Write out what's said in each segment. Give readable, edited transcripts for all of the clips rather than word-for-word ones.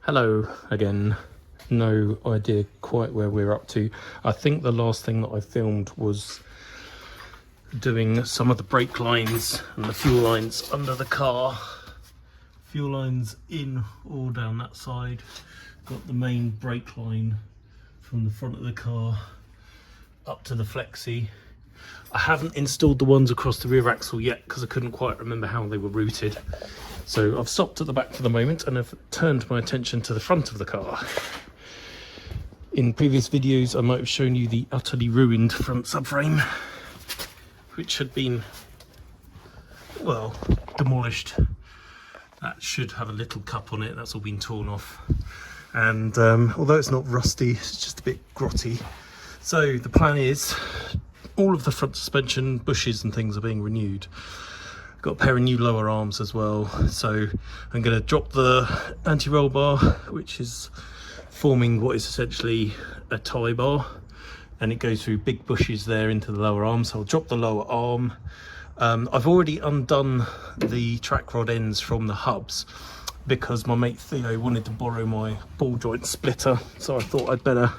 Hello again. No idea quite where we're up to. I think the last thing that I filmed was doing some of the brake lines and the fuel lines under the car. Fuel lines in all down that side. Got the main brake line from the front of the car up to the flexi. I haven't installed the ones across the rear axle yet because I couldn't quite remember how they were routed. So I've stopped at the back for the moment and I've turned my attention to the front of the car. In previous videos I might have shown you the utterly ruined front subframe, which had been, well, demolished. That should have a little cup on it, that's all been torn off. And although it's not rusty, it's just a bit grotty. So the plan is, all of the front suspension bushes and things are being renewed. Got a pair of new lower arms as well, so I'm going to drop the anti-roll bar, which is forming what is essentially a tie bar, and it goes through big bushes there into the lower arm. So I'll drop the lower arm. I've already undone the track rod ends from the hubs because my mate Theo wanted to borrow my ball joint splitter, so I thought I'd better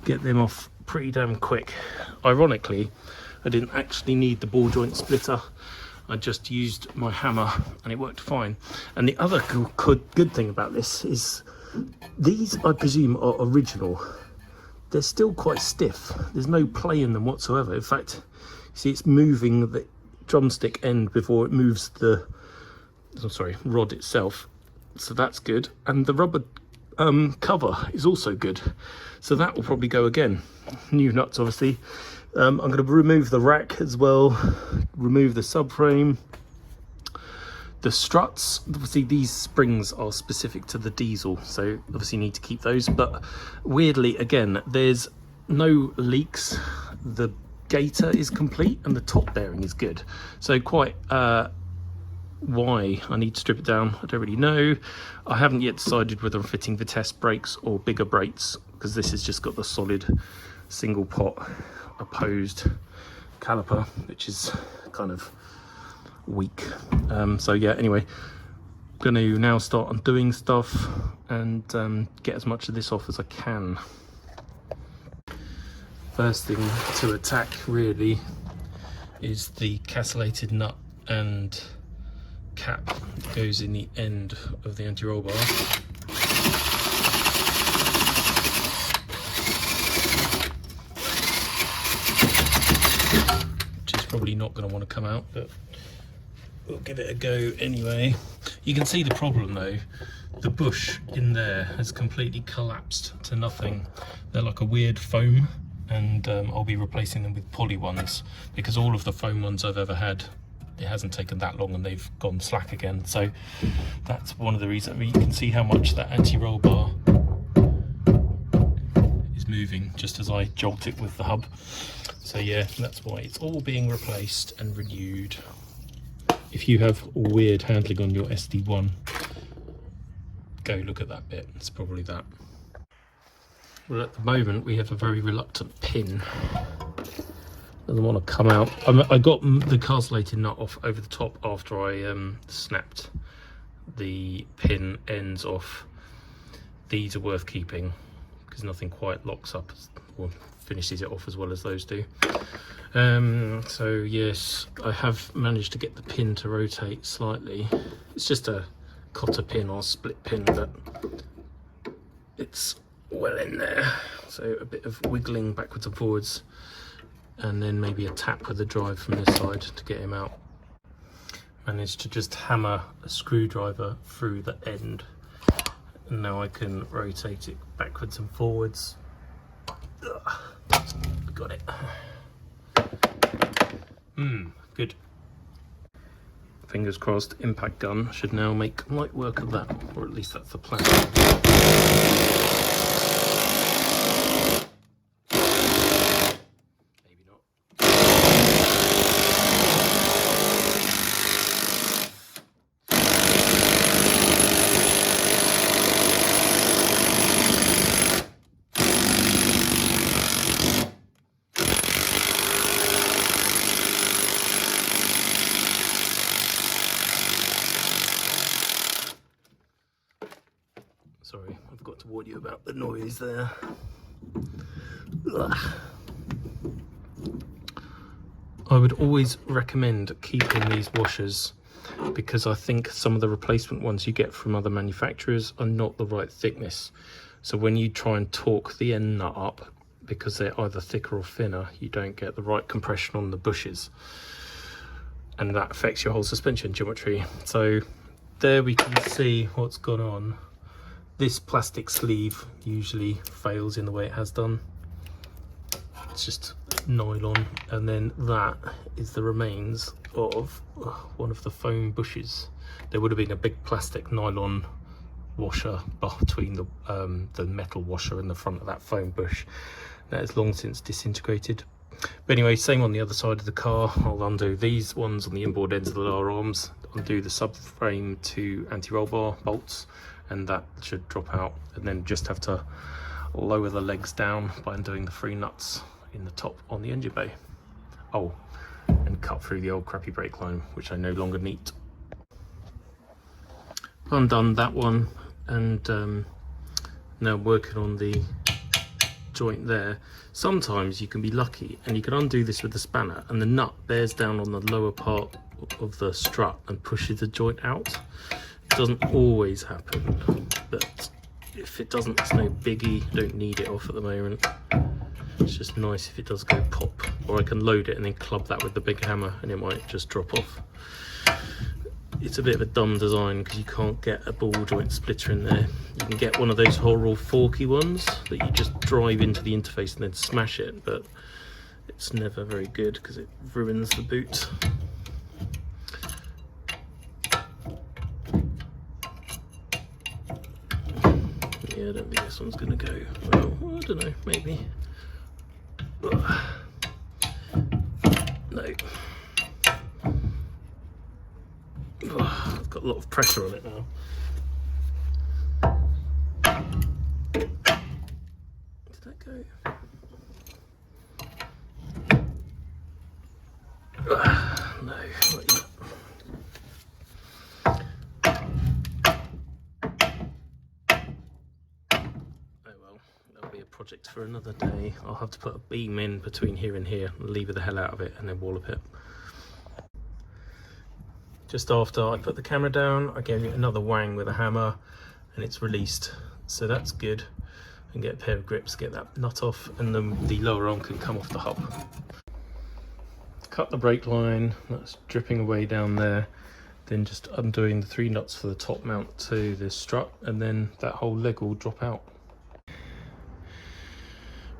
get them off pretty damn quick. Ironically, I didn't actually need the ball joint splitter. I just used my hammer and it worked fine. And the other good thing about this is these, I presume, are original. They're still quite stiff. There's no play in them whatsoever. In fact, you see it's moving the drumstick end before it moves the rod itself. So that's good. And the rubber cover is also good. So that will probably go again. New nuts, obviously. I'm going to remove the rack as well, remove the subframe, the struts. Obviously these springs are specific to the diesel, so obviously need to keep those, but weirdly again there's no leaks, the gaiter is complete and the top bearing is good. So quite why I need to strip it down, I don't really know. I haven't yet decided whether I'm fitting Vitesse brakes or bigger brakes, because this has just got the solid single pot opposed caliper, which is kind of weak. So yeah, anyway, I'm going to now start undoing stuff and get as much of this off as I can. First thing to attack really is the castellated nut and cap that goes in the end of the anti-roll bar. Probably not going to want to come out, but we'll give it a go anyway. You can see the problem though, the bush in there has completely collapsed to nothing. They're like a weird foam, and I'll be replacing them with poly ones, because all of the foam ones I've ever had, it hasn't taken that long and they've gone slack again. So that's one of the reasons. I mean, you can see how much that anti-roll bar is moving just as I jolt it with the hub. So yeah, that's why it's all being replaced and renewed. If you have weird handling on your SD1, go look at that bit, it's probably that. Well, at the moment we have a very reluctant pin. Doesn't want to come out. I got the castellated nut off over the top after I snapped the pin ends off. These are worth keeping because nothing quite locks up or finishes it off as well as those do. So yes, I have managed to get the pin to rotate slightly. It's just a cotter pin or split pin, but it's well in there. So a bit of wiggling backwards and forwards, and then maybe a tap with the drive from this side to get him out. Managed to just hammer a screwdriver through the end, and now I can rotate it backwards and forwards. Got it. Good. Fingers crossed, impact gun should now make light work of that, or at least that's the plan. Maybe not. Sorry, I forgot to warn you about the noise there. Ugh. I would always recommend keeping these washers because I think some of the replacement ones you get from other manufacturers are not the right thickness. So when you try and torque the end nut up, because they're either thicker or thinner, you don't get the right compression on the bushes. And that affects your whole suspension geometry. So there we can see what's gone on. This plastic sleeve usually fails in the way it has done. It's just nylon, and then that is the remains of one of the foam bushes. There would have been a big plastic nylon washer between the metal washer and the front of that foam bush. That has long since disintegrated. But anyway, same on the other side of the car. I'll undo these ones on the inboard ends of the lower arms, undo the subframe to anti-roll bar bolts, and that should drop out, and then just have to lower the legs down by undoing the 3 nuts in the top on the engine bay. Oh, and cut through the old crappy brake line, which I no longer need. Undone that one, and now working on the joint there. Sometimes you can be lucky and you can undo this with the spanner and the nut bears down on the lower part of the strut and pushes the joint out. It doesn't always happen, but if it doesn't, it's no biggie. Don't need it off at the moment. It's just nice if it does go pop, or I can load it and then club that with the big hammer and it might just drop off. It's a bit of a dumb design because you can't get a ball joint splitter in there. You can get one of those horrible forky ones that you just drive into the interface and then smash it, but it's never very good because it ruins the boot. Yeah, I don't think this one's going to go well. I don't know, maybe. No. I've got a lot of pressure on it now. Did that go? No, not yet. Oh well, that'll be a project for another day. I'll have to put a beam in between here and here, lever the hell out of it, and then wallop it. Just after I put the camera down, I gave it another wang with a hammer and it's released. So that's good. And get a pair of grips, get that nut off, and then the lower arm can come off the hub. Cut the brake line, that's dripping away down there. Then just undoing the 3 nuts for the top mount to the strut, and then that whole leg will drop out.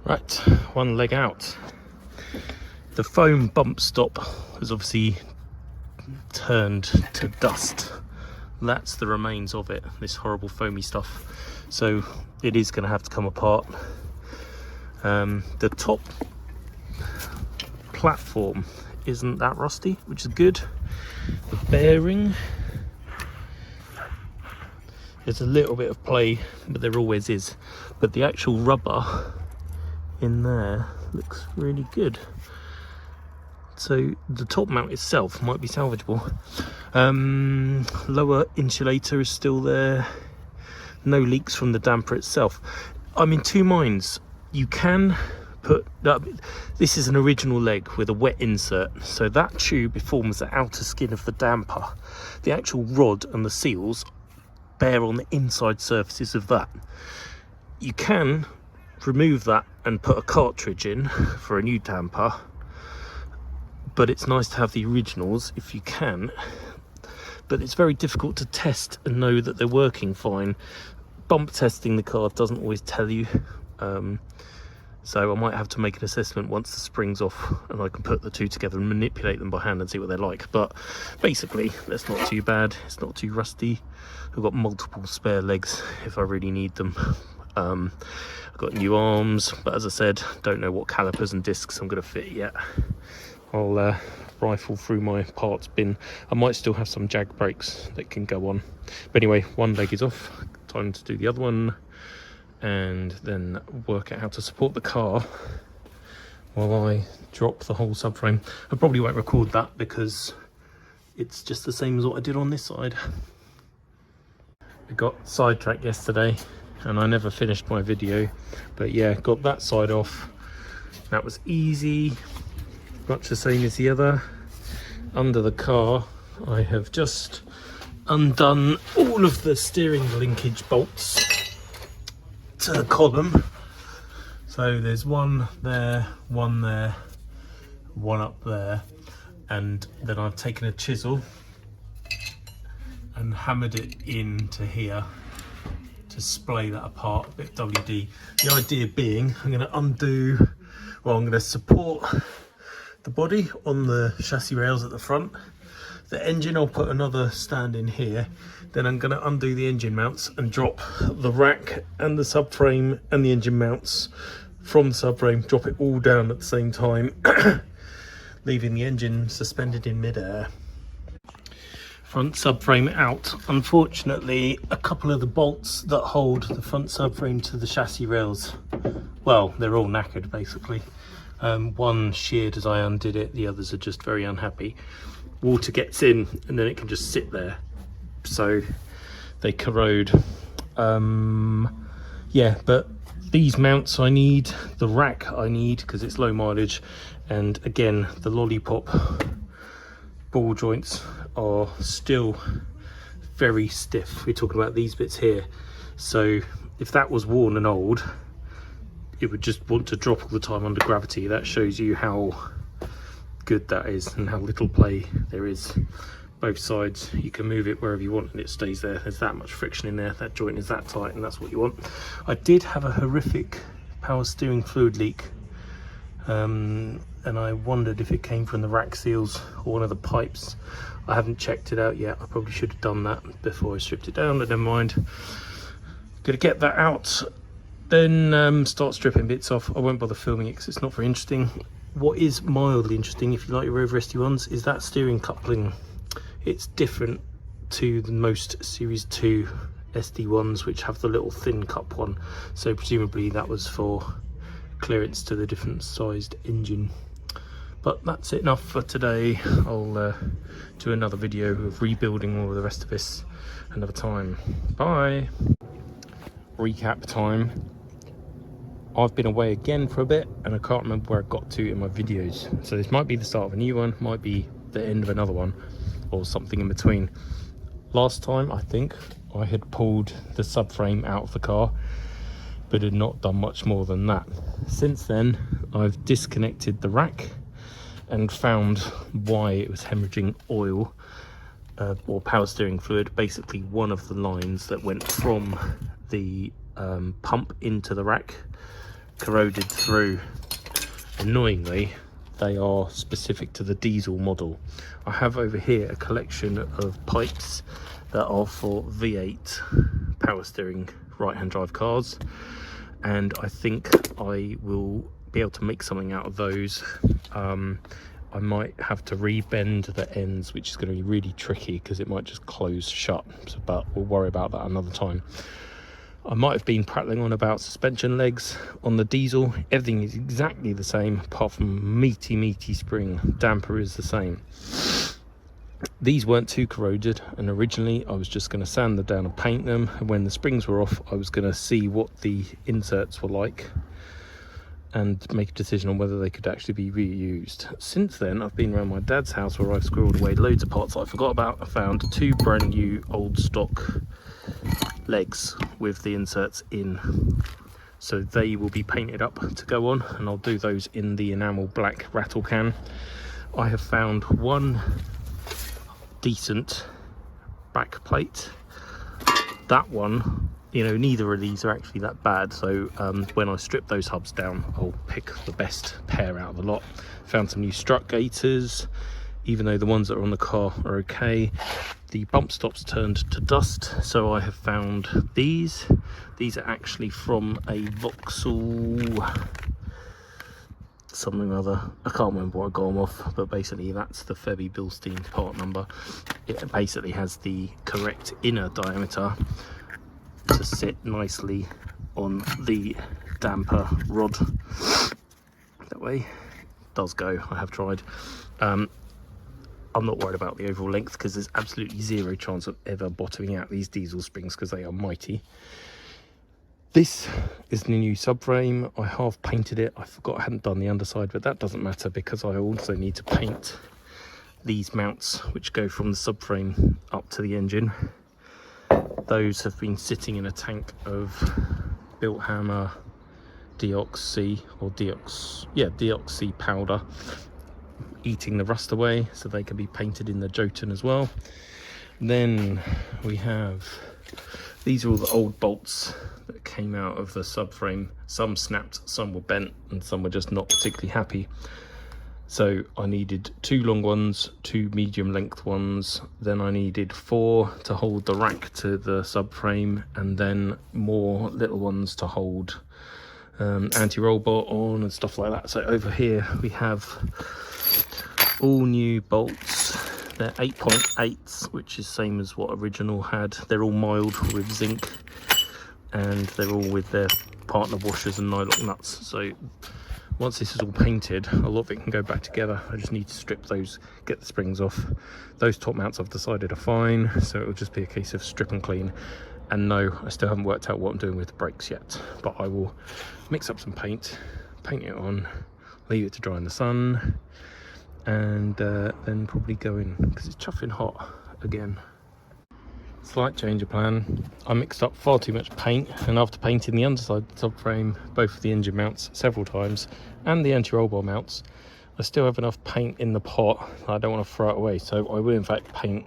Right, one leg out. The foam bump stop has obviously turned to dust. That's the remains of it, this horrible foamy stuff. So it is going to have to come apart. The top platform isn't that rusty, which is good. The bearing, there's a little bit of play, but there always is. But the actual rubber in there looks really good. So the top mount itself might be salvageable. Lower insulator is still there. No leaks from the damper itself. I'm in 2 minds. You can put that. This is an original leg with a wet insert, so that tube forms the outer skin of the damper. The actual rod and the seals bear on the inside surfaces of that. You can remove that and put a cartridge in for a new damper, but it's nice to have the originals if you can. But it's very difficult to test and know that they're working fine. Bump testing the car doesn't always tell you. So I might have to make an assessment once the spring's off and I can put the 2 together and manipulate them by hand and see what they're like. But basically, that's not too bad. It's not too rusty. I've got multiple spare legs if I really need them. I've got new arms, but as I said, don't know what calipers and discs I'm going to fit yet. I'll rifle through my parts bin. I might still have some Jag brakes that can go on. But anyway, one leg is off. Time to do the other one and then work out how to support the car while I drop the whole subframe. I probably won't record that because it's just the same as what I did on this side. I got sidetracked yesterday and I never finished my video, but yeah, got that side off. That was easy, much the same as the other. Under the car, I have just undone all of the steering linkage bolts to the column. So there's one there, one up there, and then I've taken a chisel and hammered it into here to splay that apart a bit WD. The idea being I'm going to undo, well, I'm going to support the body on the chassis rails at the front. The engine, I'll put another stand in here. Then I'm going to undo the engine mounts and drop the rack and the subframe and the engine mounts from the subframe, drop it all down at the same time, leaving the engine suspended in midair. Front subframe out. Unfortunately, a couple of the bolts that hold the front subframe to the chassis rails, well, they're all knackered basically. One sheared as I undid it, the others are just very unhappy. Water gets in and then it can just sit there, so they corrode. Yeah, but these mounts I need, the rack I need because it's low mileage, and again the lollipop ball joints are still very stiff. We're talking about these bits here, so if that was worn and old, it would just want to drop all the time under gravity. That shows you how good that is and how little play there is. Both sides, you can move it wherever you want and it stays there. There's that much friction in there, that joint is that tight, and that's what you want. I did have a horrific power steering fluid leak, and I wondered if it came from the rack seals or one of the pipes. I haven't checked it out yet. I probably should have done that before I stripped it down, but never mind. Gonna get that out, then start stripping bits off. I won't bother filming it because it's not very interesting. What is mildly interesting, if you like your Rover SD1s, is that steering coupling. It's different to the most Series 2 SD1s, which have the little thin cup one. So presumably that was for clearance to the different sized engine. But that's enough for today. I'll do another video of rebuilding all of the rest of this another time. Bye. Recap time. I've been away again for a bit and I can't remember where I got to in my videos. So this might be the start of a new one, might be the end of another one, or something in between. Last time I think I had pulled the subframe out of the car, but had not done much more than that. Since then I've disconnected the rack and found why it was hemorrhaging oil or power steering fluid. Basically one of the lines that went from the pump into the rack corroded through. Annoyingly, they are specific to the diesel model. I have over here a collection of pipes that are for V8 power steering right hand drive cars, and I think I will be able to make something out of those. I might have to rebend the ends, which is going to be really tricky because it might just close shut, but we'll worry about that another time. I might have been prattling on about suspension legs on the diesel. Everything is exactly the same apart from meaty spring. Damper is the same. These weren't too corroded, and originally I was just going to sand them down and paint them, and when the springs were off I was going to see what the inserts were like and make a decision on whether they could actually be reused. Since then I've been around my dad's house where I've squirreled away loads of parts that I forgot about. I found 2 brand new old stock legs with the inserts in, so they will be painted up to go on, and I'll do those in the enamel black rattle can. I have found one decent back plate. That one, you know, neither of these are actually that bad, so when I strip those hubs down I'll pick the best pair out of the lot. Found some new strut gaiters, even though the ones that are on the car are okay. The bump stops turned to dust, so I have found these. These are actually from a Vauxhall something or other. I can't remember what I got them off, but basically that's the Febby Bilstein part number. It basically has the correct inner diameter to sit nicely on the damper rod. That way does go. I have tried. I'm not worried about the overall length because there's absolutely zero chance of ever bottoming out these diesel springs because they are mighty. This is the new subframe. I half painted it. I forgot I hadn't done the underside, but that doesn't matter because I also need to paint these mounts which go from the subframe up to the engine. Those have been sitting in a tank of Built Hammer deoxy powder, eating the rust away, so they can be painted in the Jotun as well. Then we have, these are all the old bolts that came out of the subframe. Some snapped, some were bent, and some were just not particularly happy. So I needed 2 long ones, 2 medium length ones, then I needed 4 to hold the rack to the subframe, and then more little ones to hold anti-roll bar on and stuff like that. So over here we have all new bolts. They're 8.8s, which is same as what original had. They're all mild with zinc, and they're all with their partner washers and nylock nuts. So once this is all painted, a lot of it can go back together. I just need to strip those, get the springs off. Those top mounts I've decided are fine, so it'll just be a case of strip and clean. And no, I still haven't worked out what I'm doing with the brakes yet, but I will mix up some paint it on, leave it to dry in the sun, and then probably go in, because it's chuffing hot again. Slight change of plan. I mixed up far too much paint, and after painting the underside subframe, both of the engine mounts several times, and the anti-roll bar mounts, I still have enough paint in the pot. I don't want to throw it away, so I will in fact paint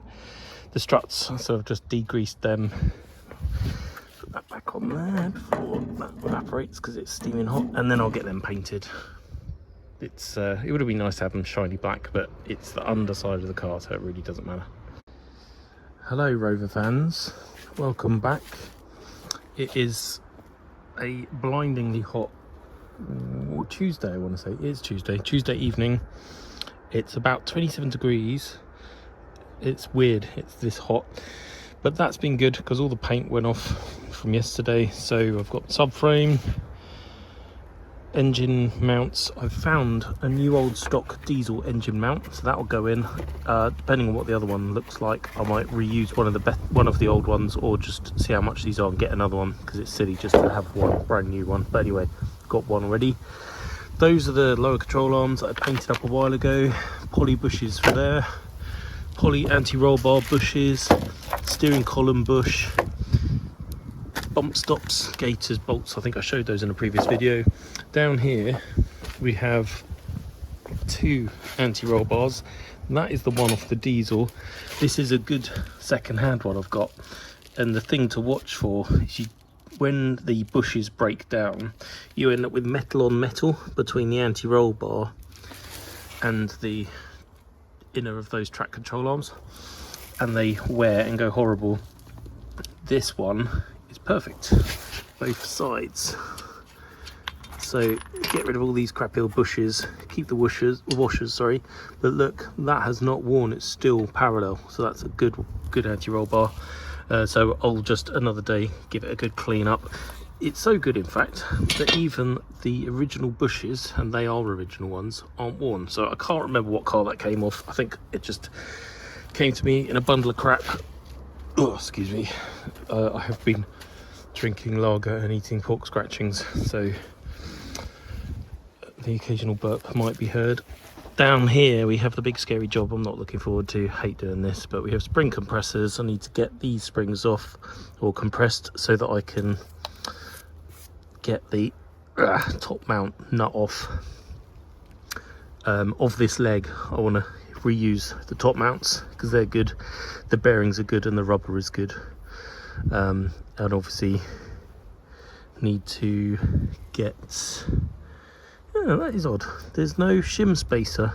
the struts. So I've just degreased them. Put that back on there before that evaporates because it's steaming hot, and then I'll get them painted. It would have been nice to have them shiny black, but it's the underside of the car, so it really doesn't matter. Hello Rover fans, welcome back. It is a blindingly hot Tuesday, I want to say. It is Tuesday evening. It's about 27 degrees. It's weird it's this hot, but that's been good because all the paint went off from yesterday. So I've got subframe, engine mounts. I've found a new old stock diesel engine mount, so that'll go in. Depending on what the other one looks like, I might reuse one of the old ones, or just see how much these are and get another one, because it's silly just to have one brand new one. But anyway, got one already. Those are the lower control arms that I painted up a while ago. Poly bushes for there, poly anti-roll bar bushes, steering column bush, bump stops, gaiters, bolts. I think I showed those in a previous video. Down here we have 2 anti-roll bars. That is the one off the diesel. This is a good second-hand one I've got, and the thing to watch for is when the bushes break down, you end up with metal on metal between the anti-roll bar and the inner of those track control arms, and they wear and go horrible. This one is perfect, both sides. So get rid of all these crappy old bushes, keep the washers, but look, that has not worn, it's still parallel, so that's a good anti-roll bar. So I'll just another day give it a good clean up. It's so good in fact that even the original bushes, and they are original ones, aren't worn. So I can't remember what car that came off. I think it just came to me in a bundle of crap. Oh, excuse me. I have been drinking lager and eating pork scratchings, so the occasional burp might be heard. Down here we have the big scary job I'm not looking forward to. Hate doing this, but we have spring compressors. I need to get these springs off, or compressed, so that I can get the top mount nut off of this leg. I want to reuse the top mounts because they're good, the bearings are good, and the rubber is good. And obviously need to get, oh, that is odd, there's no shim spacer.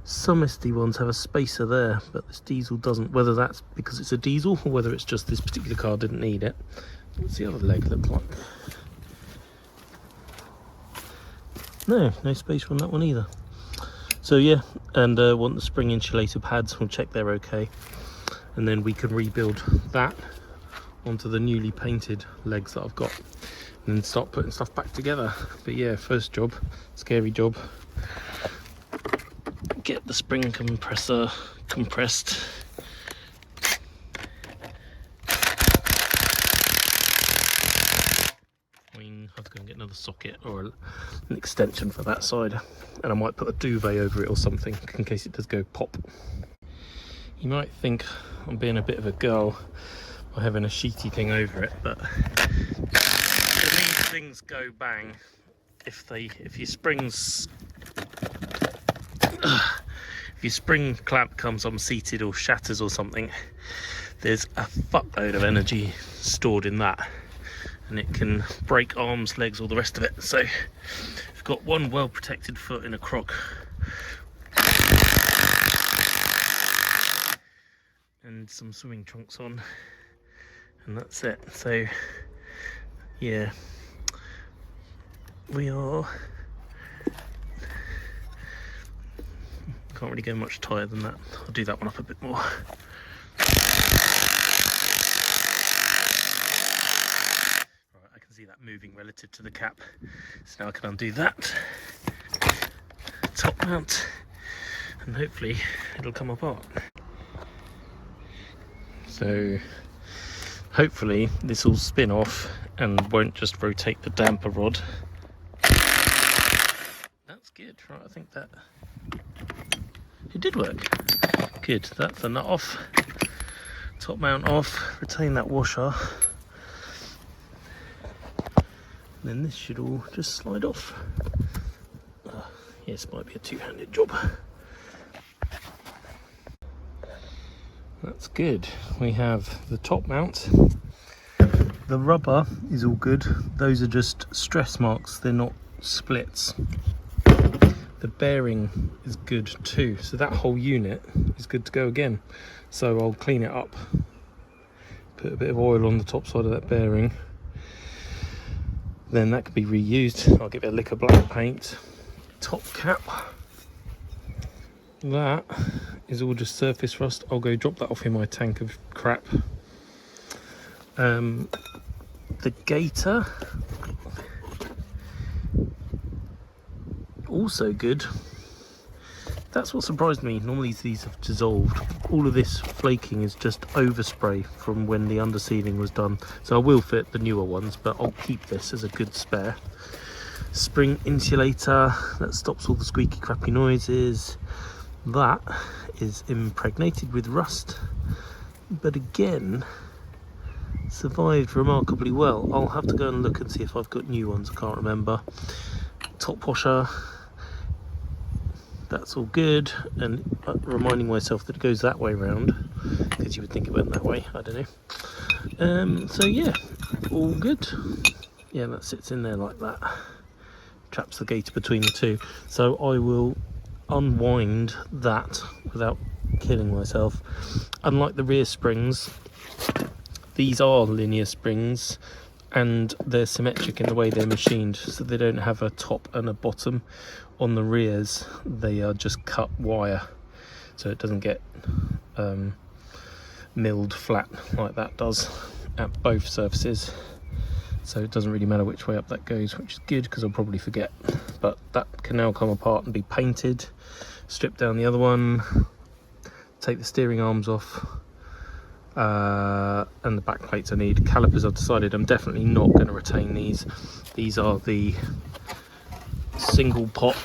Some SD ones have a spacer there, but this diesel doesn't, whether that's because it's a diesel or whether it's just this particular car didn't need it. What's the other leg look like? No spacer on that one either. So yeah, and want the spring insulator pads. We'll check they're okay, and then we can rebuild that onto the newly painted legs that I've got, and then start putting stuff back together. But yeah, first job, scary job. get the spring compressor compressed. I have to go and get another socket or an extension for that side, and I might put a duvet over it or something in case it does go pop. You might think I'm being a bit of a girl by having a sheety thing over it, but these things go bang if your spring clamp comes unseated or shatters or something. There's a fuckload of energy stored in that, and it can break arms, legs, all the rest of it. So I've got one well protected foot in a crock and some swimming trunks on, and that's it. So yeah, we are, can't really go much tighter than that. I'll do that one up a bit more. See that moving relative to the cap, so now I can undo that top mount and hopefully it'll come apart. So hopefully this will spin off and won't just rotate the damper rod. That's good, right? I think that it did work. Good, that's the nut off, top mount off, retain that washer. Then this should all just slide off. Yes, might be a two-handed job. That's good. We have the top mount. The rubber is all good. Those are just stress marks, they're not splits. The bearing is good too, so that whole unit is good to go again. So I'll clean it up, put a bit of oil on the top side of that bearing. Then that can be reused. I'll give it a lick of black paint. Top cap. That is all just surface rust. I'll go drop that off in my tank of crap. The gaiter, also good. That's what surprised me. Normally these have dissolved. All of this flaking is just overspray from when the undersealing was done. So I will fit the newer ones, but I'll keep this as a good spare. Spring insulator, that stops all the squeaky crappy noises. That is impregnated with rust, but again, survived remarkably well. I'll have to go and look and see if I've got new ones, I can't remember. Top washer, that's all good, and reminding myself that it goes that way round, because you would think it went that way, I don't know. So yeah, all good. Yeah, that sits in there like that, traps the gaiter between the two. So I will unwind that without killing myself. Unlike the rear springs, these are linear springs and they're symmetric in the way they're machined, so they don't have a top and a bottom. On the rears they are just cut wire, so it doesn't get milled flat like that does at both surfaces. So it doesn't really matter which way up that goes, which is good because I'll probably forget. But that can now come apart and be painted. Strip down the other one, take the steering arms off, and the back plates I need. Calipers, I've decided I'm definitely not going to retain these. These are the single pot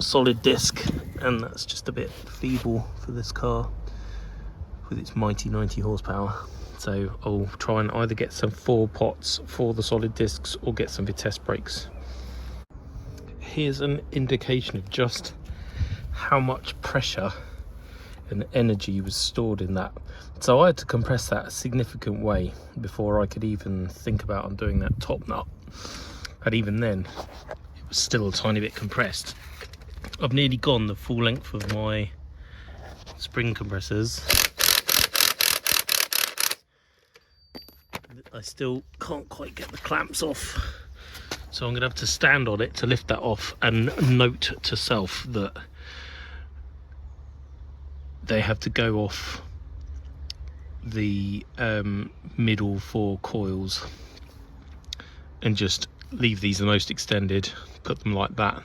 solid disc, and that's just a bit feeble for this car with its mighty 90 horsepower. So I'll try and either get some 4 pots for the solid discs or get some Vitesse brakes. Here's an indication of just how much pressure and energy was stored in that. So I had to compress that a significant way before I could even think about undoing that top nut. And even then, it was still a tiny bit compressed. I've nearly gone the full length of my spring compressors. I still can't quite get the clamps off, so I'm going to have to stand on it to lift that off and note to self that they have to go off the middle 4 coils and just leave these the most extended, put them like that,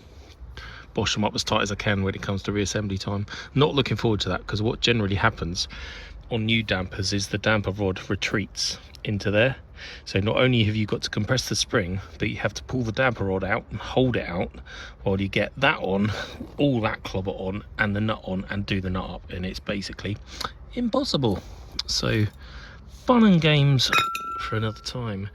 bosh them up as tight as I can when it comes to reassembly time. Not looking forward to that, because what generally happens on new dampers is the damper rod retreats into there. So not only have you got to compress the spring, but you have to pull the damper rod out and hold it out while you get that on, all that clobber on, and the nut on, and do the nut up, and it's basically impossible. So fun and games for another time.